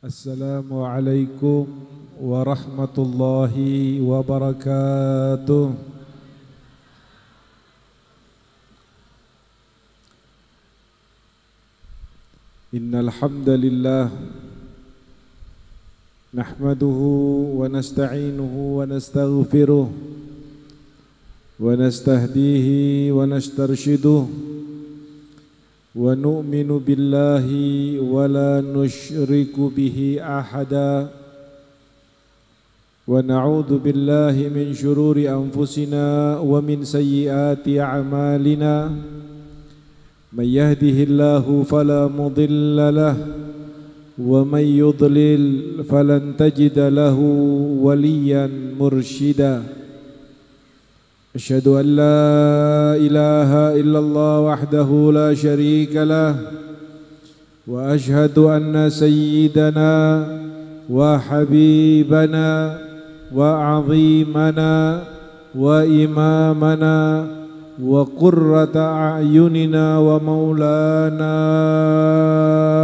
Assalamualaikum warahmatullahi wabarakatuh. Innal hamdalillah nahmaduhu wa nasta'inuhu wa nastaghfiruh wa nastahdihi wa nastarshiduh wa nu'minu billahi wa la nushriku bihi ahada wa na'udzu billahi min syururi anfusina wa min sayyiati a'malina may yahdihillahu fala mudilla lahu wa may yudlil falan tajida lahu waliyan mursyida. أشهد أن لا إله إلا الله وحده لا شريك له وأشهد أن سيدنا وحبيبنا وعظيمنا وإمامنا وقرة أعيننا ومولانا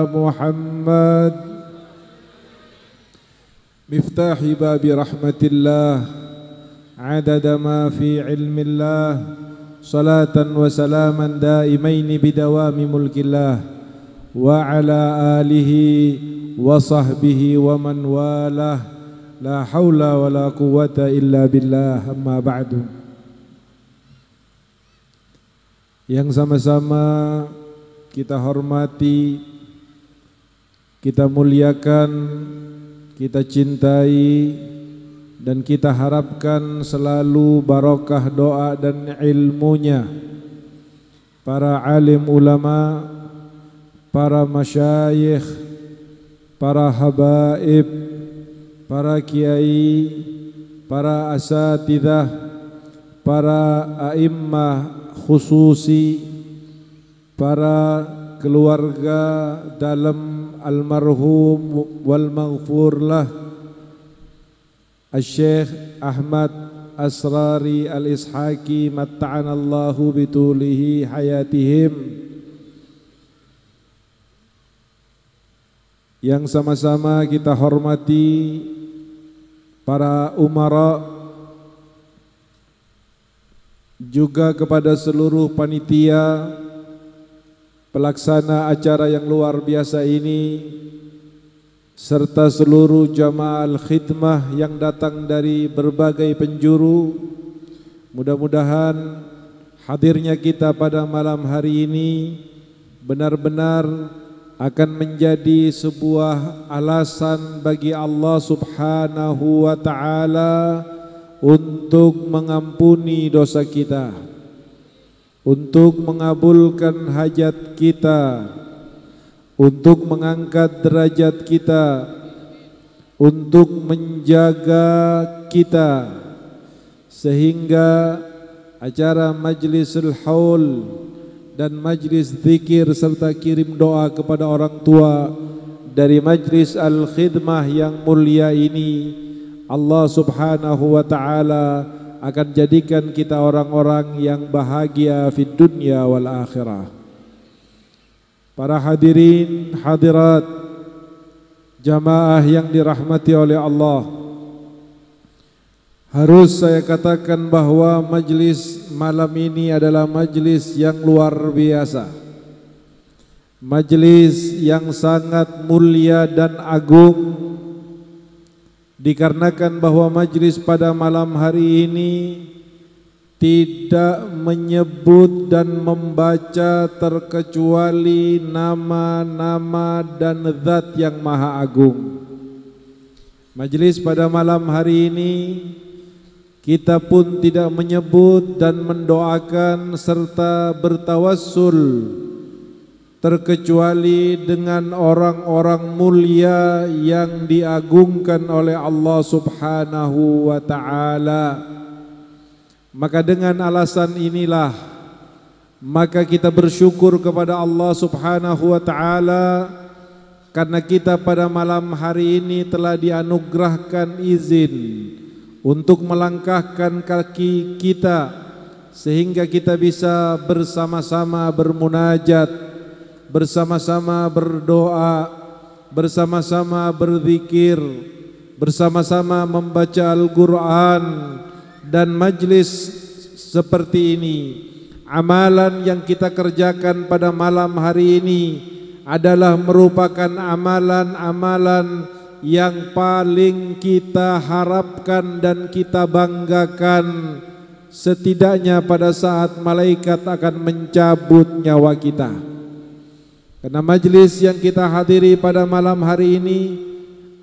محمد مفتاح باب رحمة الله عدد ما في علم الله صلاة وسلاما دائمين بدوام ملك الله وعلى آله وصحبه ومن والاه لا حول ولا قوة إلا بالله أما بعد. Yang sama-sama kita hormati, kita muliakan, kita cintai, dan kita harapkan selalu barokah doa dan ilmunya para alim ulama, para masyayikh, para habaib, para kiai, para asatidzah, para a'immah khususi, para keluarga dalam almarhum wal maghfur lah Syekh Ahmad Asrari Al-Ishaqi matta'anallahu bitulihi hayatihim, yang sama-sama kita hormati para umara, juga kepada seluruh panitia pelaksana acara yang luar biasa ini, serta seluruh jamaah al-khidmah yang datang dari berbagai penjuru. Mudah-mudahan hadirnya kita pada malam hari ini benar-benar akan menjadi sebuah alasan bagi Allah Subhanahu wa ta'ala untuk mengampuni dosa kita, untuk mengabulkan hajat kita, untuk mengangkat derajat kita, untuk menjaga kita, sehingga acara majlisul haul dan majlis zikir serta kirim doa kepada orang tua dari majlis al-khidmah yang mulia ini, Allah Subhanahu wa ta'ala akan jadikan kita orang-orang yang bahagia fid dunya wal akhirah. Para hadirin hadirat jamaah yang dirahmati oleh Allah, harus saya katakan bahwa majlis malam ini adalah majlis yang luar biasa, majlis yang sangat mulia dan agung, dikarenakan bahwa majlis pada malam hari ini tidak menyebut dan membaca terkecuali nama-nama dan zat yang maha agung. Majlis pada malam hari ini kita pun tidak menyebut dan mendoakan serta bertawassul terkecuali dengan orang-orang mulia yang diagungkan oleh Allah Subhanahu wa ta'ala. Maka dengan alasan inilah maka kita bersyukur kepada Allah Subhanahu wa ta'ala karena kita pada malam hari ini telah dianugerahkan izin untuk melangkahkan kaki kita sehingga kita bisa bersama-sama bermunajat, bersama-sama berdoa, bersama-sama berzikir, bersama-sama membaca Al-Quran, dan majlis seperti ini, amalan yang kita kerjakan pada malam hari ini adalah merupakan amalan-amalan yang paling kita harapkan dan kita banggakan, setidaknya pada saat malaikat akan mencabut nyawa kita. Karena majlis yang kita hadiri pada malam hari ini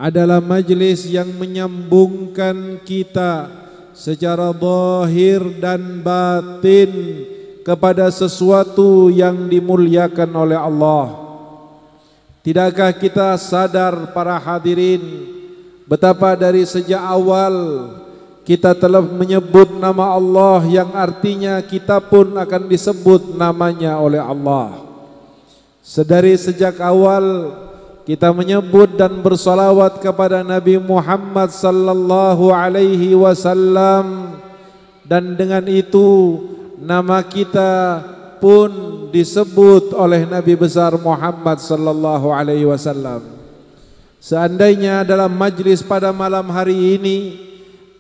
adalah majlis yang menyambungkan kita secara zahir dan batin kepada sesuatu yang dimuliakan oleh Allah. Tidakkah kita sadar para hadirin betapa dari sejak awal kita telah menyebut nama Allah yang artinya kita pun akan disebut namanya oleh Allah. Sedari sejak awal kita menyebut dan bersalawat kepada Nabi Muhammad sallallahu alaihi wasallam, dan dengan itu nama kita pun disebut oleh Nabi besar Muhammad sallallahu alaihi wasallam. Seandainya dalam majlis pada malam hari ini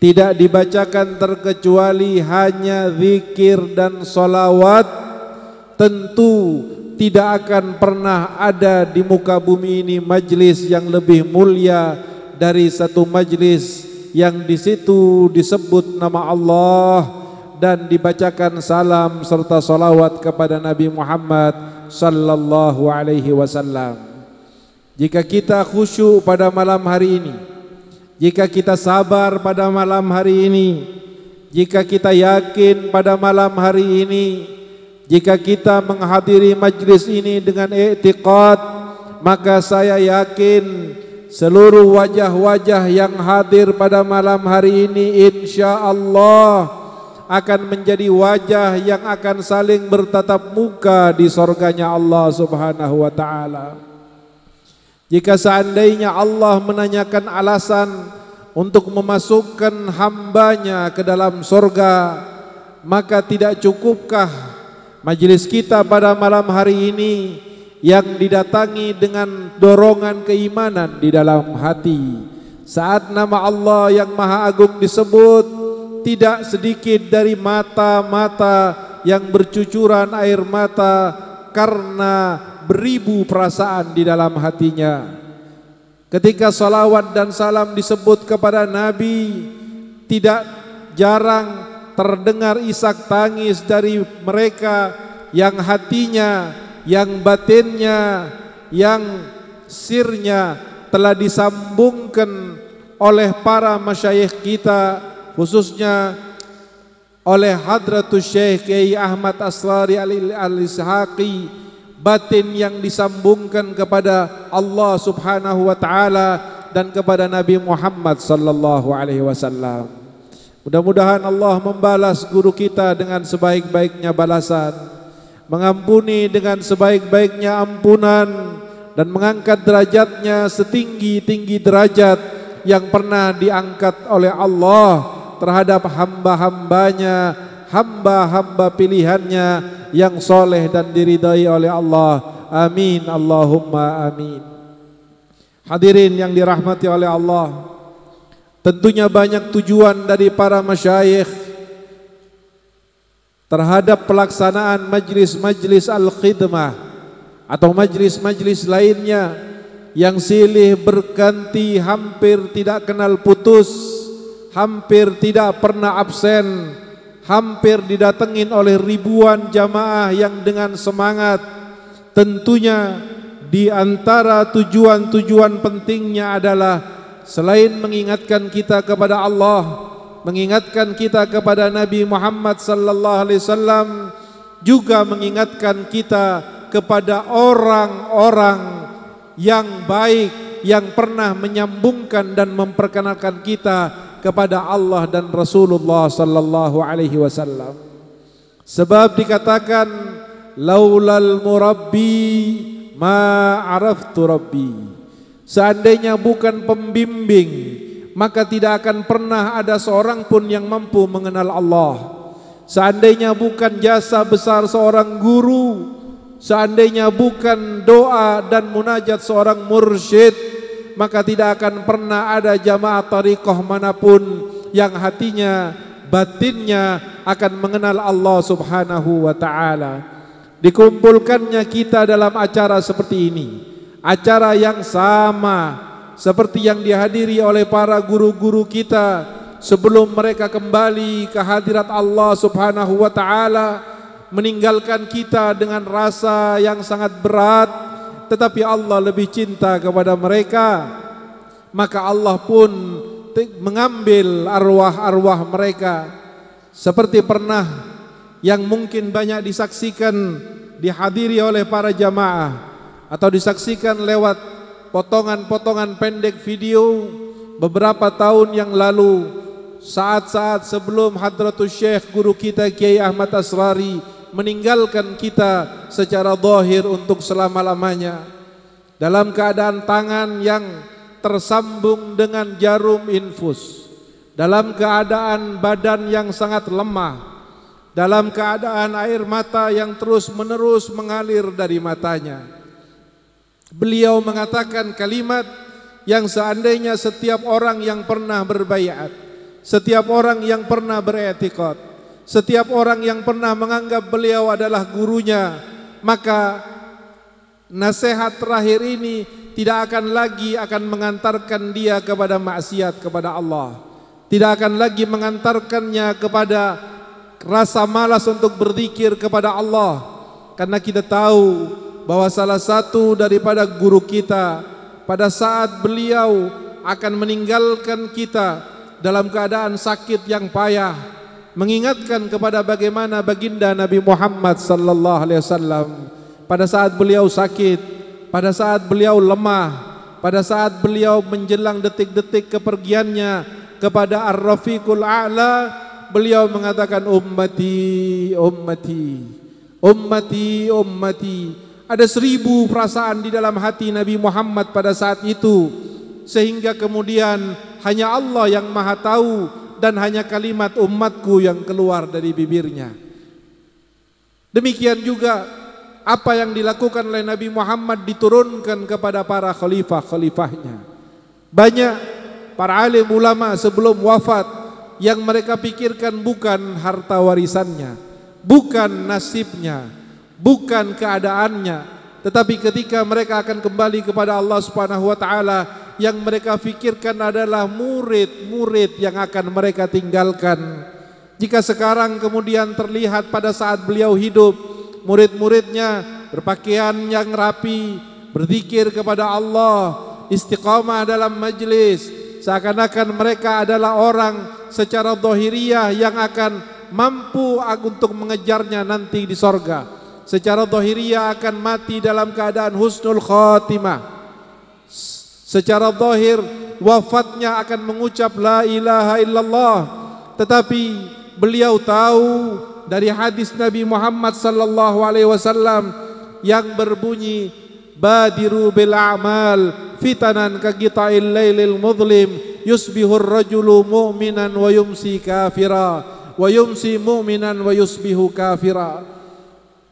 tidak dibacakan terkecuali hanya zikir dan salawat, tentu tidak akan pernah ada di muka bumi ini majlis yang lebih mulia dari satu majlis yang di situ disebut nama Allah dan dibacakan salam serta salawat kepada Nabi Muhammad sallallahu alaihi wasallam. Jika kita khusyuk pada malam hari ini, jika kita sabar pada malam hari ini, jika kita yakin pada malam hari ini, jika kita menghadiri majlis ini dengan i'tiqad, maka saya yakin seluruh wajah-wajah yang hadir pada malam hari ini insyaallah akan menjadi wajah yang akan saling bertatap muka di surganya Allah subhanahu wa ta'ala. Jika seandainya Allah menanyakan alasan untuk memasukkan hambanya ke dalam surga, maka tidak cukupkah majlis kita pada malam hari ini yang didatangi dengan dorongan keimanan di dalam hati saat nama Allah yang Maha Agung disebut, tidak sedikit dari mata-mata yang bercucuran air mata karena beribu perasaan di dalam hatinya. Ketika salawat dan salam disebut kepada Nabi, tidak jarang terdengar isak tangis dari mereka yang hatinya, yang batinnya, yang sirnya telah disambungkan oleh para masyayikh kita, khususnya oleh Hadratus Syekh Kiai Ahmad Asrari Al-Ishaqi, batin yang disambungkan kepada Allah subhanahu wa ta'ala dan kepada Nabi Muhammad sallallahu alaihi wasallam. Mudah-mudahan Allah membalas guru kita dengan sebaik-baiknya balasan, mengampuni dengan sebaik-baiknya ampunan, dan mengangkat derajatnya setinggi-tinggi derajat yang pernah diangkat oleh Allah terhadap hamba-hambanya, hamba-hamba pilihannya yang soleh dan diridai oleh Allah. Amin, Allahumma amin. Hadirin yang dirahmati oleh Allah, tentunya banyak tujuan dari para masyayikh terhadap pelaksanaan majlis-majlis al-khidmah atau majlis-majlis lainnya yang silih berganti, hampir tidak kenal putus, hampir tidak pernah absen, hampir didatengin oleh ribuan jamaah yang dengan semangat. Tentunya di antara tujuan-tujuan pentingnya adalah selain mengingatkan kita kepada Allah, mengingatkan kita kepada Nabi Muhammad sallallahu alaihi wasallam, juga mengingatkan kita kepada orang-orang yang baik yang pernah menyambungkan dan memperkenalkan kita kepada Allah dan Rasulullah sallallahu alaihi wasallam. Sebab dikatakan laulal murabbi ma araftu rabbi. Seandainya bukan pembimbing, maka tidak akan pernah ada seorang pun yang mampu mengenal Allah. Seandainya bukan jasa besar seorang guru, seandainya bukan doa dan munajat seorang mursyid, maka tidak akan pernah ada jamaah tariqah manapun yang hatinya, batinnya akan mengenal Allah Subhanahu wa ta'ala. Dikumpulkannya kita dalam acara seperti ini, acara yang sama seperti yang dihadiri oleh para guru-guru kita sebelum mereka kembali ke hadirat Allah Subhanahu wa ta'ala, meninggalkan kita dengan rasa yang sangat berat, tetapi Allah lebih cinta kepada mereka. Maka Allah pun mengambil arwah-arwah mereka, seperti pernah yang mungkin banyak disaksikan, dihadiri oleh para jamaah, atau disaksikan lewat potongan-potongan pendek video beberapa tahun yang lalu, saat-saat sebelum Hadratus Syekh guru kita Kiai Ahmad Asrari meninggalkan kita secara zahir untuk selama-lamanya, dalam keadaan tangan yang tersambung dengan jarum infus, dalam keadaan badan yang sangat lemah, dalam keadaan air mata yang terus-menerus mengalir dari matanya. Beliau mengatakan kalimat yang seandainya setiap orang yang pernah berbaiat, setiap orang yang pernah beretikad, setiap orang yang pernah menganggap beliau adalah gurunya, maka nasihat terakhir ini tidak akan lagi mengantarkan dia kepada maksiat kepada Allah, tidak akan lagi mengantarkannya kepada rasa malas untuk berzikir kepada Allah. Karena kita tahu bahwa salah satu daripada guru kita pada saat beliau akan meninggalkan kita dalam keadaan sakit yang payah, mengingatkan kepada bagaimana baginda Nabi Muhammad sallallahu alaihi wasallam pada saat beliau sakit, pada saat beliau lemah, pada saat beliau menjelang detik-detik kepergiannya kepada Ar-Rafiqul A'la, beliau mengatakan ummati, ummati, ummati, ummati. Ada 1000 perasaan di dalam hati Nabi Muhammad pada saat itu, sehingga kemudian hanya Allah yang maha tahu dan hanya kalimat umatku yang keluar dari bibirnya. Demikian juga apa yang dilakukan oleh Nabi Muhammad diturunkan kepada para khalifah-khalifahnya. Banyak para alim ulama sebelum wafat yang mereka pikirkan bukan harta warisannya, bukan nasibnya, bukan keadaannya, tetapi ketika mereka akan kembali kepada Allah Subhanahu wa ta'ala, yang mereka pikirkan adalah murid-murid yang akan mereka tinggalkan. Jika sekarang kemudian terlihat pada saat beliau hidup, murid-muridnya berpakaian yang rapi, berzikir kepada Allah, istiqamah dalam majlis, seakan-akan mereka adalah orang secara zahiriyah yang akan mampu untuk mengejarnya nanti di sorga. Secara zahiriyah akan mati dalam keadaan husnul khatimah. Secara zahir wafatnya akan mengucap la ilaha illallah. Tetapi beliau tahu dari hadis Nabi Muhammad sallallahu alaihi wasallam yang berbunyi badiru bil a'mal fitanan ka qita'il lailil mudlim yusbihur rajulu mu'minan wa yumsi kafira wa yumsi mu'minan wa yusbihu kafira.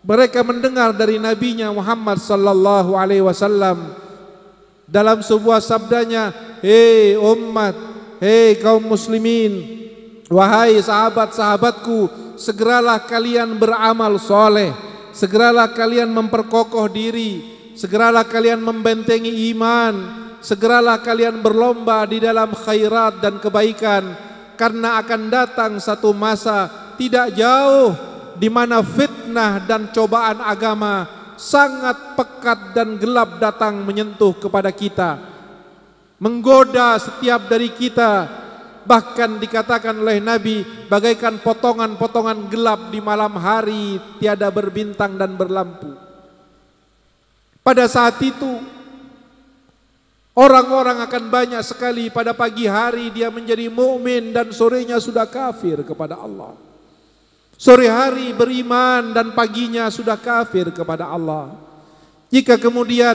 Mereka mendengar dari nabinya Muhammad sallallahu alaihi wasallam dalam sebuah sabdanya, hei umat, hei kaum muslimin, wahai sahabat-sahabatku, segeralah kalian beramal soleh, segeralah kalian memperkokoh diri, segeralah kalian membentengi iman, segeralah kalian berlomba di dalam khairat dan kebaikan, karena akan datang satu masa tidak jauh di mana fitnah dan cobaan agama sangat pekat dan gelap datang menyentuh kepada kita, menggoda setiap dari kita. Bahkan dikatakan oleh Nabi bagaikan potongan-potongan gelap di malam hari tiada berbintang dan berlampu. Pada saat itu orang-orang akan banyak sekali pada pagi hari dia menjadi mukmin dan sorenya sudah kafir kepada Allah. Sore hari beriman dan paginya sudah kafir kepada Allah. Jika kemudian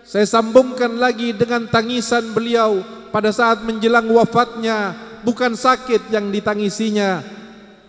saya sambungkan lagi dengan tangisan beliau pada saat menjelang wafatnya, bukan sakit yang ditangisinya,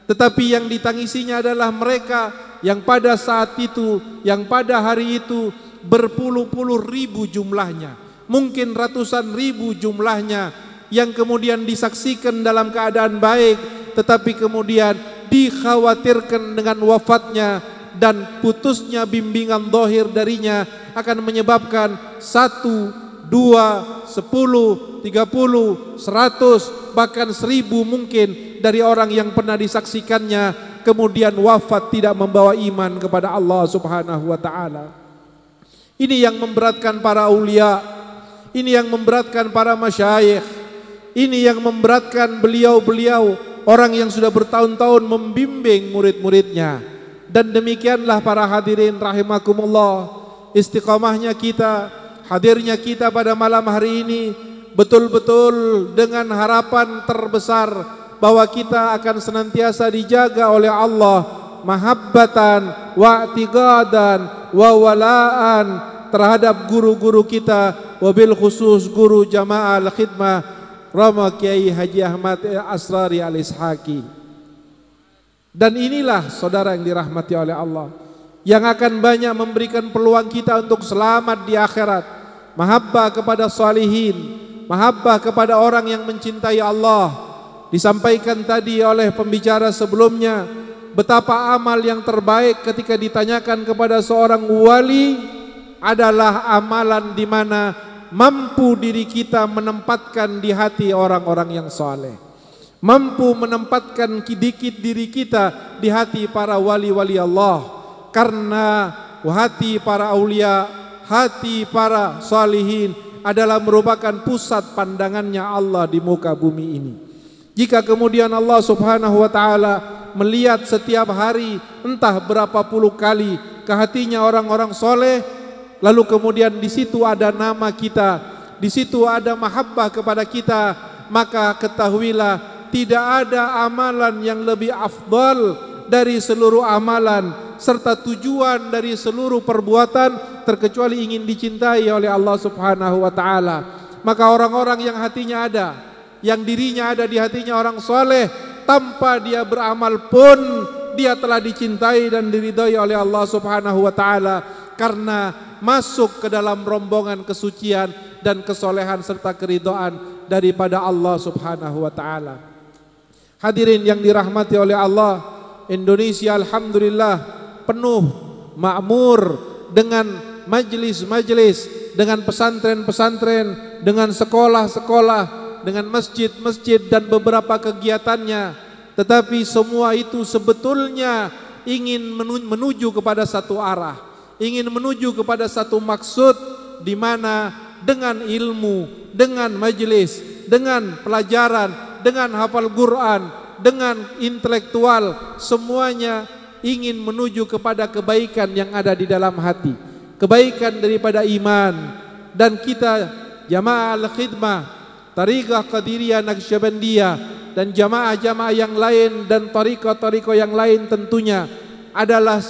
tetapi yang ditangisinya adalah mereka yang pada saat itu, yang pada hari itu berpuluh-puluh ribu jumlahnya, mungkin ratusan ribu jumlahnya, yang kemudian disaksikan dalam keadaan baik, tetapi kemudian dikhawatirkan dengan wafatnya dan putusnya bimbingan zahir darinya akan menyebabkan 1, 2, 10, 30, 100, bahkan 1000 mungkin dari orang yang pernah disaksikannya kemudian wafat tidak membawa iman kepada Allah Subhanahu wa taala. Ini yang memberatkan para aulia, ini yang memberatkan para masyayikh, ini yang memberatkan beliau-beliau, orang yang sudah bertahun-tahun membimbing murid-muridnya. Dan demikianlah para hadirin rahimakumullah, istiqamahnya kita, hadirnya kita pada malam hari ini betul-betul dengan harapan terbesar bahwa kita akan senantiasa dijaga oleh Allah mahabbatan wa i'tiqadan wa walaan terhadap guru-guru kita, wabil khusus guru Jamaah Al-Khidmah Rama Kiai Haji Ahmad Asrari Al-Ishaqi. Dan inilah saudara yang dirahmati oleh Allah, yang akan banyak memberikan peluang kita untuk selamat di akhirat. Mahabbah kepada salihin, mahabbah kepada orang yang mencintai Allah. Disampaikan tadi oleh pembicara sebelumnya, betapa amal yang terbaik ketika ditanyakan kepada seorang wali adalah amalan di mana mampu diri kita menempatkan di hati orang-orang yang saleh, mampu menempatkan sedikit diri kita di hati para wali-wali Allah, karena hati para aulia, hati para salihin adalah merupakan pusat pandangannya Allah di muka bumi ini. Jika kemudian Allah Subhanahu wa taala melihat setiap hari entah berapa puluh kali ke hatinya orang-orang soleh, lalu kemudian di situ ada nama kita, di situ ada mahabbah kepada kita, maka ketahuilah tidak ada amalan yang lebih afdal dari seluruh amalan, serta tujuan dari seluruh perbuatan terkecuali ingin dicintai oleh Allah Subhanahu wa taala. Maka orang-orang yang hatinya ada, yang dirinya ada di hatinya orang soleh, tanpa dia beramal pun dia telah dicintai dan diridhai oleh Allah Subhanahu wa taala, karena masuk ke dalam rombongan kesucian dan kesolehan serta keridhaan daripada Allah Subhanahu wa taala. Hadirin yang dirahmati oleh Allah, Indonesia alhamdulillah penuh, makmur dengan majlis-majlis, dengan pesantren-pesantren, dengan sekolah-sekolah, dengan masjid-masjid dan beberapa kegiatannya. Tetapi semua itu sebetulnya ingin menuju kepada satu arah, ingin menuju kepada satu maksud, di mana dengan ilmu, dengan majlis, dengan pelajaran, dengan hafal Quran, dengan intelektual, semuanya ingin menuju kepada kebaikan yang ada di dalam hati, kebaikan daripada iman. Dan kita Jamaah Al-Khidmah, Tariqah Qadiriyah Naqsyabandiyah dan jamaah-jamaah yang lain dan tariqah-tariqah yang lain tentunya adalah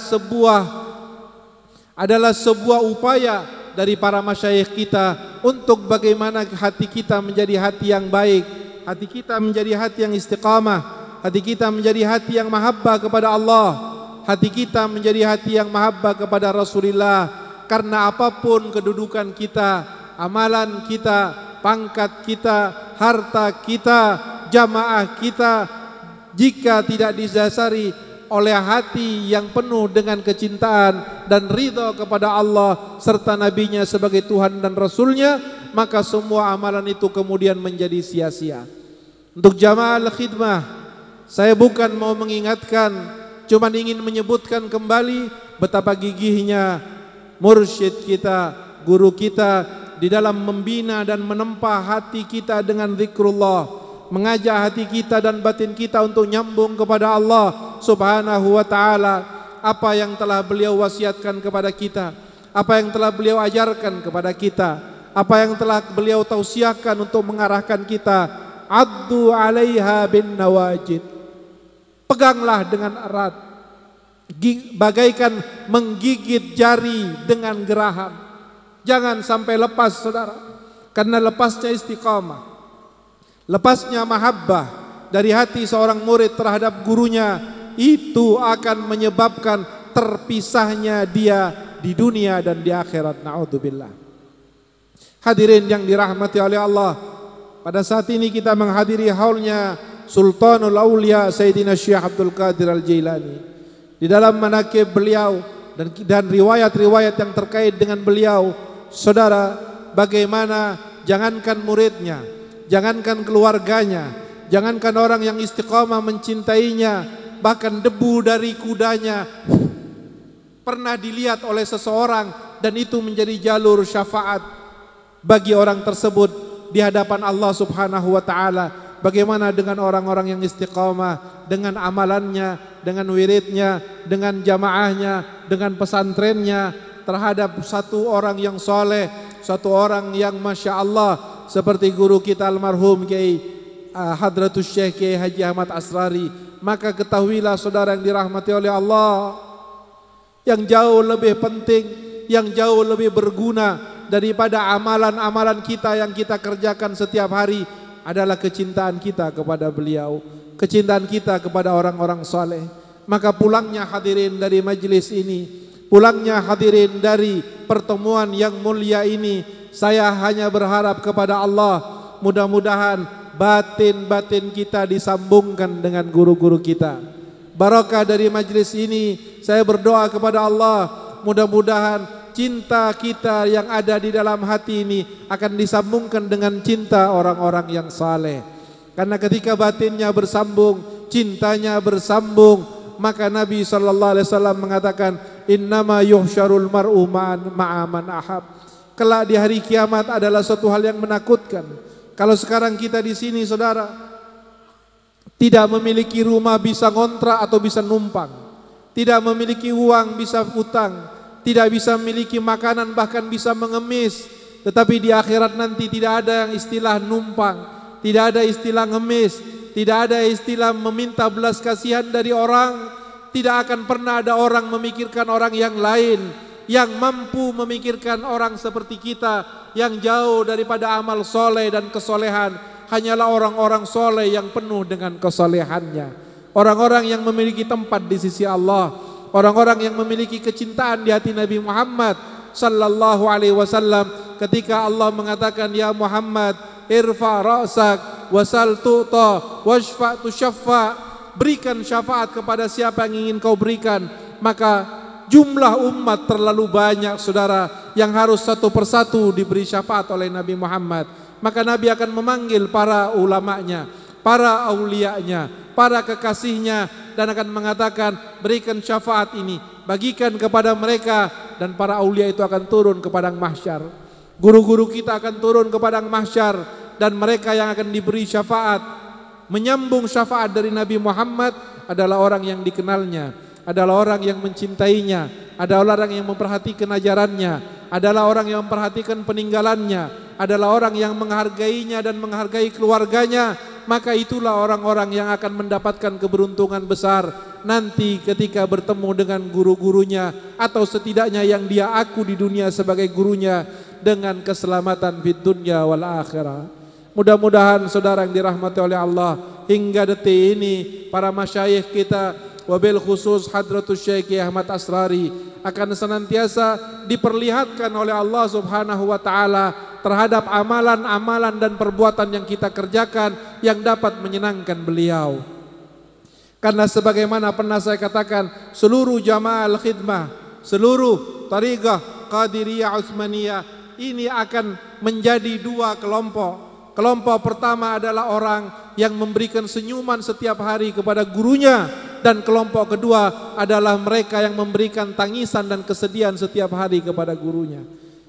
sebuah upaya dari para masyayikh kita untuk bagaimana hati kita menjadi hati yang baik, hati kita menjadi hati yang istiqamah, hati kita menjadi hati yang mahabbah kepada Allah, hati kita menjadi hati yang mahabbah kepada Rasulullah. Karena apapun kedudukan kita, amalan kita, pangkat kita, harta kita, jamaah kita, jika tidak didasari oleh hati yang penuh dengan kecintaan dan ridha kepada Allah serta nabinya sebagai Tuhan dan Rasulnya, maka semua amalan itu kemudian menjadi sia-sia. Untuk Jamaah Al-Khidmah, saya bukan mau mengingatkan, cuma ingin menyebutkan kembali betapa gigihnya mursyid kita, guru kita di dalam membina dan menempa hati kita dengan zikrullah, mengajak hati kita dan batin kita untuk nyambung kepada Allah Subhanahu wa taala. Apa yang telah beliau wasiatkan kepada kita, apa yang telah beliau ajarkan kepada kita, apa yang telah beliau tausiahkan untuk mengarahkan kita, addu 'alaiha bin nawajid. Peganglah dengan erat, bagaikan menggigit jari dengan geraham. Jangan sampai lepas saudara, karena lepasnya istiqamah, lepasnya mahabbah dari hati seorang murid terhadap gurunya, itu akan menyebabkan terpisahnya dia di dunia dan di akhirat. Na'udzubillah. Hadirin yang dirahmati oleh Allah, pada saat ini kita menghadiri haulnya Sultanul Aulia Sayyidina Syekh Abdul Qadir Al-Jailani. Di dalam manaqib beliau dan riwayat-riwayat yang terkait dengan beliau, saudara, bagaimana jangankan muridnya, jangankan keluarganya, jangankan orang yang istiqamah mencintainya, bahkan debu dari kudanya pernah dilihat oleh seseorang dan itu menjadi jalur syafaat bagi orang tersebut di hadapan Allah Subhanahu wa taala. Bagaimana dengan orang-orang yang istiqamah dengan amalannya, dengan wiridnya, dengan jamaahnya, dengan pesantrennya terhadap satu orang yang soleh, satu orang yang Masya Allah, seperti guru kita almarhum Kiai Hadratus Syekh Kiai Haji Ahmad Asrari. Maka ketahuilah saudara yang dirahmati oleh Allah, yang jauh lebih penting, yang jauh lebih berguna daripada amalan-amalan kita yang kita kerjakan setiap hari adalah kecintaan kita kepada beliau, kecintaan kita kepada orang-orang saleh. Maka pulangnya hadirin dari majlis ini, pulangnya hadirin dari pertemuan yang mulia ini, saya hanya berharap kepada Allah, mudah-mudahan batin-batin kita disambungkan dengan guru-guru kita. Barakah dari majlis ini, saya berdoa kepada Allah, mudah-mudahan cinta kita yang ada di dalam hati ini akan disambungkan dengan cinta orang-orang yang saleh. Karena ketika batinnya bersambung, cintanya bersambung, maka Nabi SAW mengatakan, innama yuhsyarul mar'u ma'a man ahab. Kelak di hari kiamat adalah suatu hal yang menakutkan. Kalau sekarang kita di sini saudara tidak memiliki rumah bisa ngontrak atau bisa numpang, tidak memiliki uang bisa utang, tidak bisa memiliki makanan bahkan bisa mengemis, tetapi di akhirat nanti tidak ada yang istilah numpang, tidak ada istilah ngemis, tidak ada istilah meminta belas kasihan dari orang, tidak akan pernah ada orang memikirkan orang yang lain. Yang mampu memikirkan orang seperti kita yang jauh daripada amal soleh dan kesolehan hanyalah orang-orang soleh yang penuh dengan kesolehannya, orang-orang yang memiliki tempat di sisi Allah, orang-orang yang memiliki kecintaan di hati Nabi Muhammad sallallahu alaihi wasallam. Ketika Allah mengatakan, ya Muhammad, irfa ra'sak wasal tu'ta washfa tushaffa, berikan syafaat kepada siapa yang ingin kau berikan. Maka jumlah umat terlalu banyak saudara yang harus satu persatu diberi syafaat oleh Nabi Muhammad. Maka Nabi akan memanggil para ulamanya, para aulianya, para kekasihnya, dan akan mengatakan, berikan syafaat ini, bagikan kepada mereka. Dan para aulia itu akan turun ke padang mahsyar, guru-guru kita akan turun ke padang mahsyar, dan mereka yang akan diberi syafaat, menyambung syafaat dari Nabi Muhammad adalah orang yang dikenalnya, adalah orang yang mencintainya, adalah orang yang memperhatikan ajarannya, adalah orang yang memperhatikan peninggalannya, adalah orang yang menghargainya dan menghargai keluarganya. Maka itulah orang-orang yang akan mendapatkan keberuntungan besar nanti ketika bertemu dengan guru-gurunya, atau setidaknya yang dia aku di dunia sebagai gurunya, dengan keselamatan fid dunya wal akhirah. Mudah-mudahan saudara yang dirahmati oleh Allah, hingga detik ini para masyayikh kita, wabil khusus Hadratus Syekh Ahmad Asrari, akan senantiasa diperlihatkan oleh Allah Subhanahu wa taala terhadap amalan-amalan dan perbuatan yang kita kerjakan yang dapat menyenangkan beliau. Karena sebagaimana pernah saya katakan, seluruh jamaah al-khidmah, seluruh tariqah Qadiriyah Utsmaniyah ini akan menjadi dua kelompok. Kelompok pertama adalah orang yang memberikan senyuman setiap hari kepada gurunya, dan kelompok kedua adalah mereka yang memberikan tangisan dan kesedihan setiap hari kepada gurunya.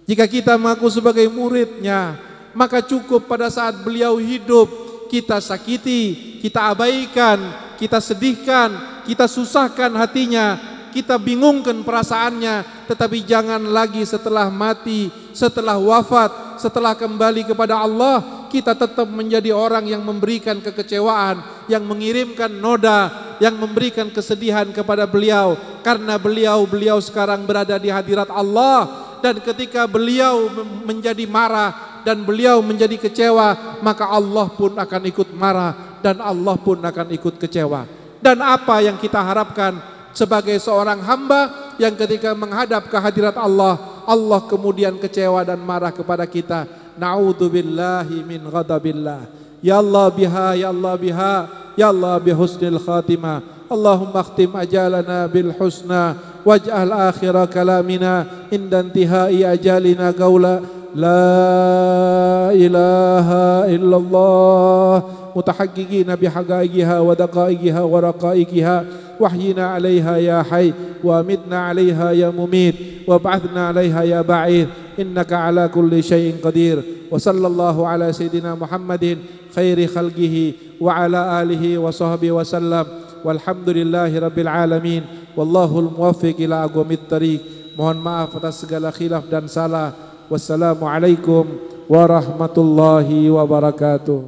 Jika kita mengaku sebagai muridnya, maka cukup pada saat beliau hidup kita sakiti, kita abaikan, kita sedihkan, kita susahkan hatinya, kita bingungkan perasaannya, tetapi jangan lagi setelah mati, setelah wafat, setelah kembali kepada Allah, kita tetap menjadi orang yang memberikan kekecewaan, yang mengirimkan noda, yang memberikan kesedihan kepada beliau. Karena beliau sekarang berada di hadirat Allah, dan ketika beliau menjadi marah dan beliau menjadi kecewa, maka Allah pun akan ikut marah dan Allah pun akan ikut kecewa. Dan apa yang kita harapkan sebagai seorang hamba yang ketika menghadap ke hadirat Allah, Allah kemudian kecewa dan marah kepada kita. Na'udzubillahi min ghadabillah. Ya Allah biha, ya Allah biha, ya Allah bihusnil khatimah. Allahumma akhtim ajalana bil husna waj'al akhira kalamina inda intihai ajalina qawla la ilaha illallah mutahaqqiqina bihaqaiqiha wa daqaiqiha wa raqaiqiha wahyina 'alaiha ya hayy wa amitna 'alaiha ya mumit wa ba'athna 'alaiha ya ba'ith innaka 'ala kulli syai'in qadir. Wa sallallahu ala sayyidina Muhammadin khairi khalqihi wa ala alihi wa sahbihi wa sallam. Walhamdulillahi rabbil alamin. Wallahul muwaffiq ila aqwamit thariq. Mohon maaf atas segala khilaf dan salah. Wassalamualaikum warahmatullahi wabarakatuh.